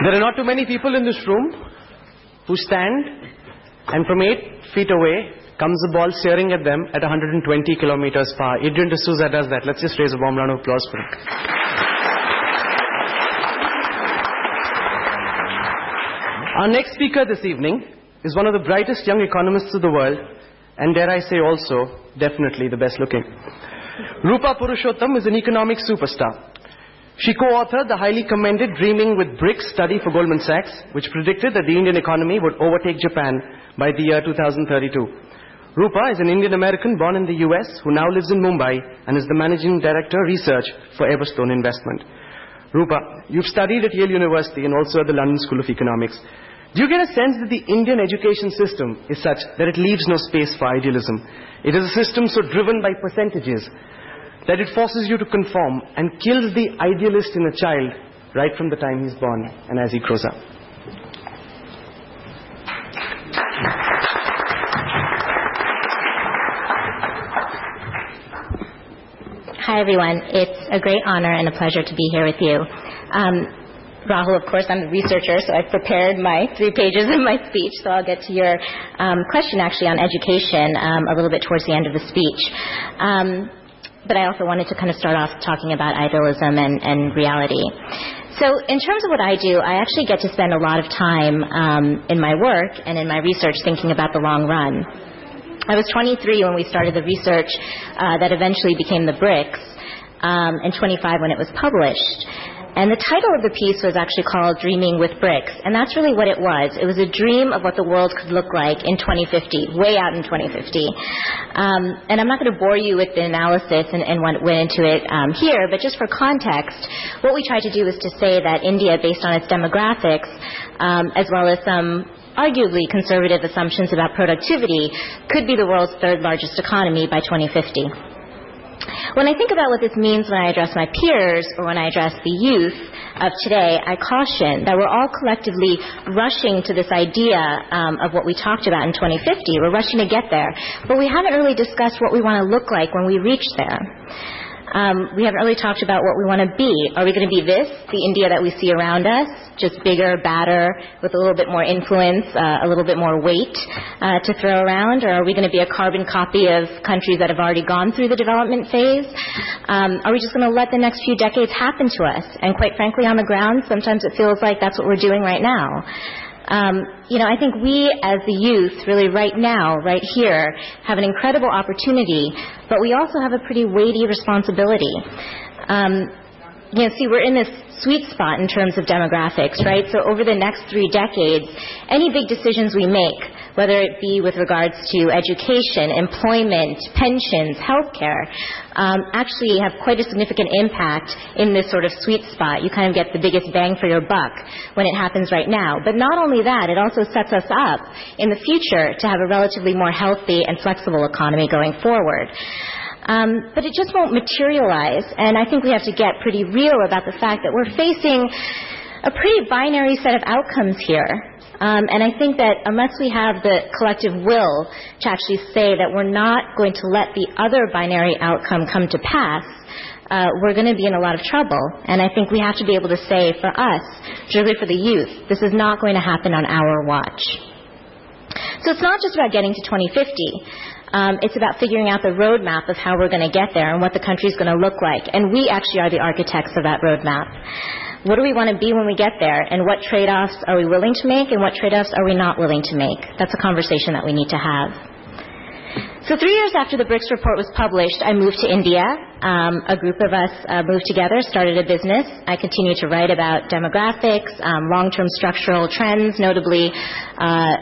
There are not too many people in this room who stand and from 8 feet away comes a ball staring at them at 120 kilometers per hour. Adrian D'Souza does that. Let's just raise a warm round of applause for him. Our next speaker this evening is one of the brightest young economists of the world, and dare I say also, definitely the best looking. Roopa Purushothaman is an economic superstar. She co-authored the highly commended Dreaming with Bricks study for Goldman Sachs, which predicted that the Indian economy would overtake Japan by the year 2032. Roopa is an Indian-American born in the US who now lives in Mumbai and is the Managing Director Research for Everstone Investment. Roopa, you've studied at Yale University and also at the London School of Economics. Do you get a sense that the Indian education system is such that it leaves no space for idealism? It is a system so driven by percentages that it forces you to conform and kills the idealist in a child right from the time he's born and as he grows up. Hi, everyone. It's a great honor and a pleasure to be here with you. Rahul, of course, I'm a researcher, so I've prepared my 3 pages of my speech, so I'll get to your question actually on education a little bit towards the end of the speech. But I also wanted to kind of start off talking about idealism and reality. So in terms of what I do, I actually get to spend a lot of time in my work and in my research thinking about the long run. I was 23 when we started the research that eventually became the BRICS, and 25 when it was published. And the title of the piece was actually called Dreaming with Bricks. And that's really what it was. It was a dream of what the world could look like in 2050, way out in 2050. And I'm not going to bore you with the analysis and what went into it here, but just for context, what we tried to do is to say that India, based on its demographics, as well as some arguably conservative assumptions about productivity, could be the world's 3rd largest economy by 2050. When I think about what this means when I address my peers or when I address the youth of today, I caution that we're all collectively rushing to this idea of what we talked about in 2050. We're rushing to get there, but we haven't really discussed what we want to look like when we reach there. We haven't really talked about what we want to be. Are we going to be this, the India that we see around us, just bigger, badder, with a little bit more influence, a little bit more weight to throw around? Or are we going to be a carbon copy of countries that have already gone through the development phase? Are we just going to let the next few decades happen to us? And quite frankly, on the ground, sometimes it feels like that's what we're doing right now. I think we as the youth really right now, right here, have an incredible opportunity, but we also have a pretty weighty responsibility. See, we're in this sweet spot in terms of demographics, right? So over the next 3 decades, any big decisions we make, whether it be with regards to education, employment, pensions, healthcare, actually have quite a significant impact in this sort of sweet spot. You kind of get the biggest bang for your buck when it happens right now. But not only that, it also sets us up in the future to have a relatively more healthy and flexible economy going forward. But it just won't materialize, and I think we have to get pretty real about the fact that we're facing a pretty binary set of outcomes here. And I think that unless we have the collective will to actually say that we're not going to let the other binary outcome come to pass, we're going to be in a lot of trouble. And I think we have to be able to say for us, particularly for the youth, this is not going to happen on our watch. So it's not just about getting to 2050. It's about figuring out the roadmap of how we're going to get there and what the country's going to look like. And we actually are the architects of that roadmap. What do we want to be when we get there? And what trade-offs are we willing to make? And what trade-offs are we not willing to make? That's a conversation that we need to have. So 3 years after the BRICS report was published, I moved to India. A group of us moved together, started a business. I continued to write about demographics, long-term structural trends, notably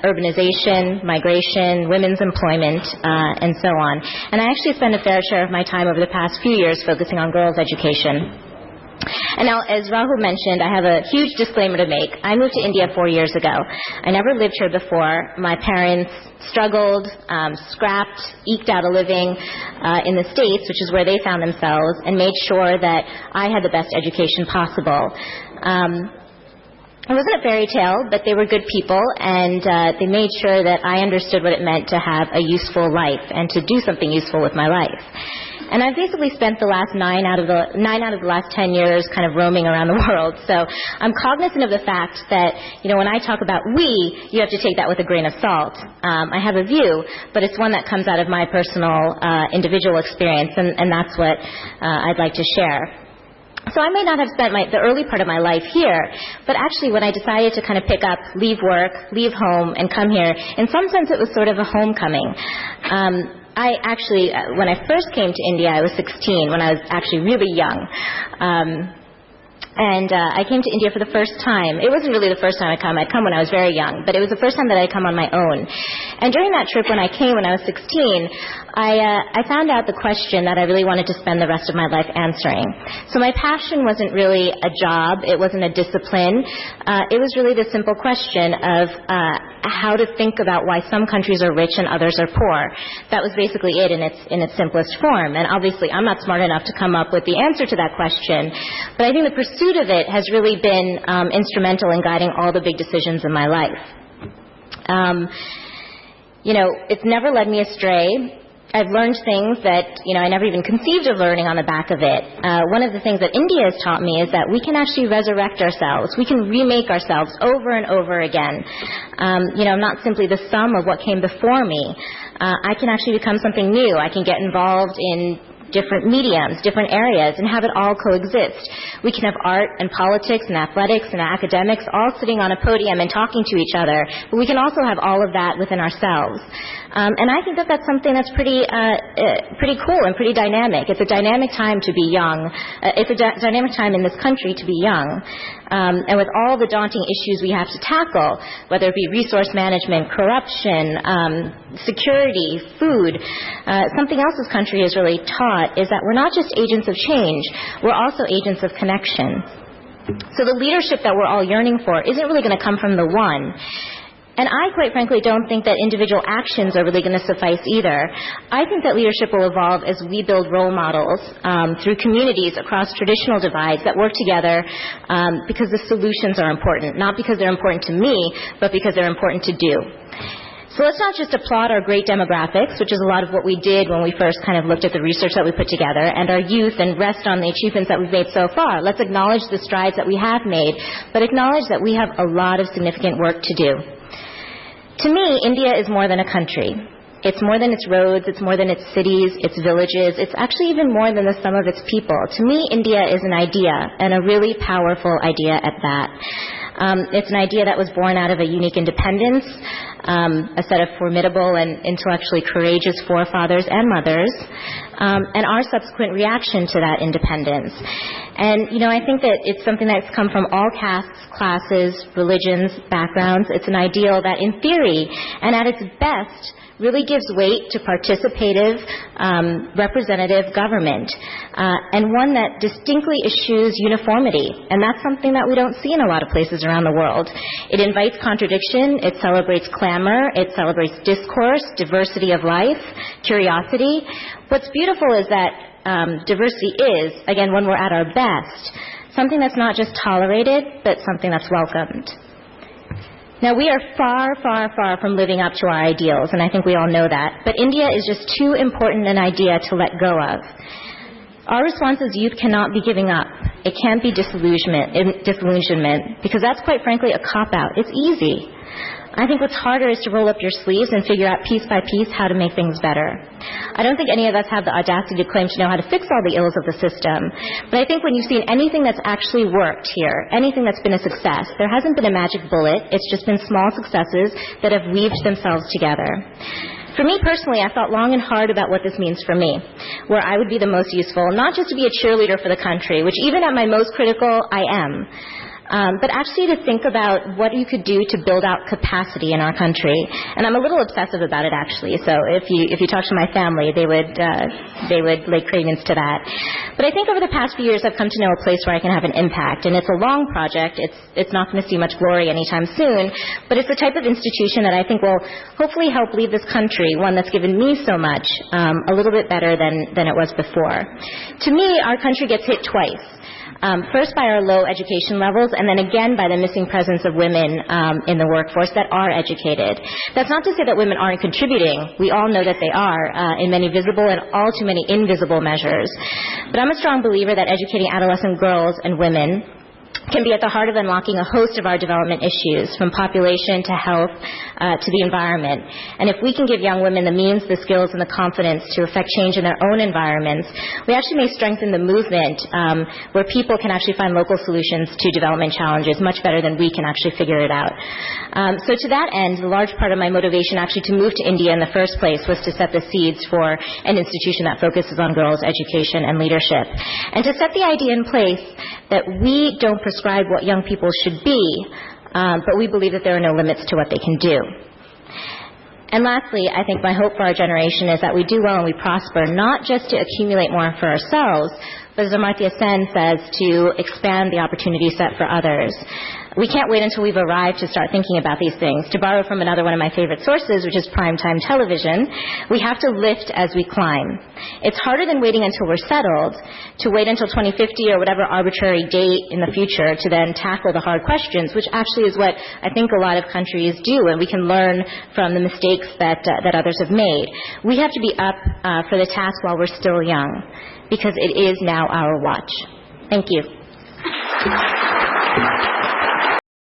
urbanization, migration, women's employment, and so on. And I actually spent a fair share of my time over the past few years focusing on girls' education. And now, as Rahul mentioned, I have a huge disclaimer to make. I moved to India 4 years ago. I never lived here before. My parents struggled, scrapped, eked out a living in the States, which is where they found themselves, and made sure that I had the best education possible. It wasn't a fairy tale, but they were good people, and they made sure that I understood what it meant to have a useful life and to do something useful with my life. And I've basically spent the last 9 out of the last 10 years kind of roaming around the world. So I'm cognizant of the fact that, when I talk about we, you have to take that with a grain of salt. I have a view, but it's one that comes out of my personal individual experience, and that's what I'd like to share. So I may not have spent the early part of my life here, but actually when I decided to kind of pick up, leave work, leave home, and come here, in some sense it was sort of a homecoming. I actually, when I first came to India, I was 16, when I was actually really young. And I came to India for the first time. It wasn't really the first time I'd come when I was very young, but it was the first time that I'd come on my own. And during that trip when I came when I was 16, I found out the question that I really wanted to spend the rest of my life answering. So my passion wasn't really a job. It wasn't a discipline. It was really the simple question of how to think about why some countries are rich and others are poor. That was basically it in its simplest form. And obviously I'm not smart enough to come up with the answer to that question, but I think the pursuit of it has really been instrumental in guiding all the big decisions in my life. It's never led me astray. I've learned things that, I never even conceived of learning on the back of it. One of the things that India has taught me is that we can actually resurrect ourselves. We can remake ourselves over and over again. I'm not simply the sum of what came before me. I can actually become something new. I can get involved in different mediums, different areas, and have it all coexist. We can have art and politics and athletics and academics all sitting on a podium and talking to each other, but we can also have all of that within ourselves. And I think that that's something that's pretty cool and pretty dynamic. It's a dynamic time to be young. It's a dynamic time in this country to be young. And with all the daunting issues we have to tackle, whether it be resource management, corruption, security, food, something else this country has really taught is that we're not just agents of change, we're also agents of connection. So the leadership that we're all yearning for isn't really going to come from the one. And I, quite frankly, don't think that individual actions are really going to suffice either. I think that leadership will evolve as we build role models through communities across traditional divides that work together because the solutions are important, not because they're important to me, but because they're important to do. So let's not just applaud our great demographics, which is a lot of what we did when we first kind of looked at the research that we put together, and our youth, and rest on the achievements that we've made so far. Let's acknowledge the strides that we have made, but acknowledge that we have a lot of significant work to do. To me, India is more than a country. It's more than its roads, it's more than its cities, its villages, it's actually even more than the sum of its people. To me, India is an idea, and a really powerful idea at that. It's an idea that was born out of a unique independence, a set of formidable and intellectually courageous forefathers and mothers, and our subsequent reaction to that independence. And, I think that it's something that's come from all castes, classes, religions, backgrounds. It's an ideal that, in theory, and at its best, really gives weight to participative, representative government, and one that distinctly eschews uniformity. And that's something that we don't see in a lot of places around the world. It invites contradiction, it celebrates clamor, it celebrates discourse, diversity of life, curiosity. What's beautiful is that diversity is, again, when we're at our best, something that's not just tolerated, but something that's welcomed. Now, we are far, far, far from living up to our ideals, and I think we all know that. But India is just too important an idea to let go of. Our response as youth cannot be giving up. It can't be disillusionment, because that's, quite frankly, a cop-out. It's easy. I think what's harder is to roll up your sleeves and figure out piece by piece how to make things better. I don't think any of us have the audacity to claim to know how to fix all the ills of the system. But I think when you've seen anything that's actually worked here, anything that's been a success, there hasn't been a magic bullet. It's just been small successes that have weaved themselves together. For me personally, I thought long and hard about what this means for me, where I would be the most useful, not just to be a cheerleader for the country, which even at my most critical, I am. But actually to think about what you could do to build out capacity in our country. And I'm a little obsessive about it, actually. So if you talk to my family, they would lay credence to that. But I think over the past few years, I've come to know a place where I can have an impact. And it's a long project. It's not going to see much glory anytime soon. But it's the type of institution that I think will hopefully help leave this country, one that's given me so much, a little bit better than it was before. To me, our country gets hit twice. First by our low education levels, and then again by the missing presence of women in the workforce that are educated. That's not to say that women aren't contributing. We all know that they are in many visible and all too many invisible measures. But I'm a strong believer that educating adolescent girls and women can be at the heart of unlocking a host of our development issues, from population to health to the environment. And if we can give young women the means, the skills, and the confidence to affect change in their own environments, we actually may strengthen the movement where people can actually find local solutions to development challenges much better than we can actually figure it out. So to that end, a large part of my motivation actually to move to India in the first place was to set the seeds for an institution that focuses on girls' education and leadership. And to set the idea in place that we don't prescribe what young people should be, but we believe that there are no limits to what they can do. And lastly, I think my hope for our generation is that we do well and we prosper, not just to accumulate more for ourselves, but as Amartya Sen says, to expand the opportunity set for others. We can't wait until we've arrived to start thinking about these things. To borrow from another one of my favorite sources, which is primetime television, we have to lift as we climb. It's harder than waiting until we're settled, to wait until 2050 or whatever arbitrary date in the future to then tackle the hard questions, which actually is what I think a lot of countries do, and we can learn from the mistakes that others have made. We have to be up for the task while we're still young, because it is now our watch. Thank you.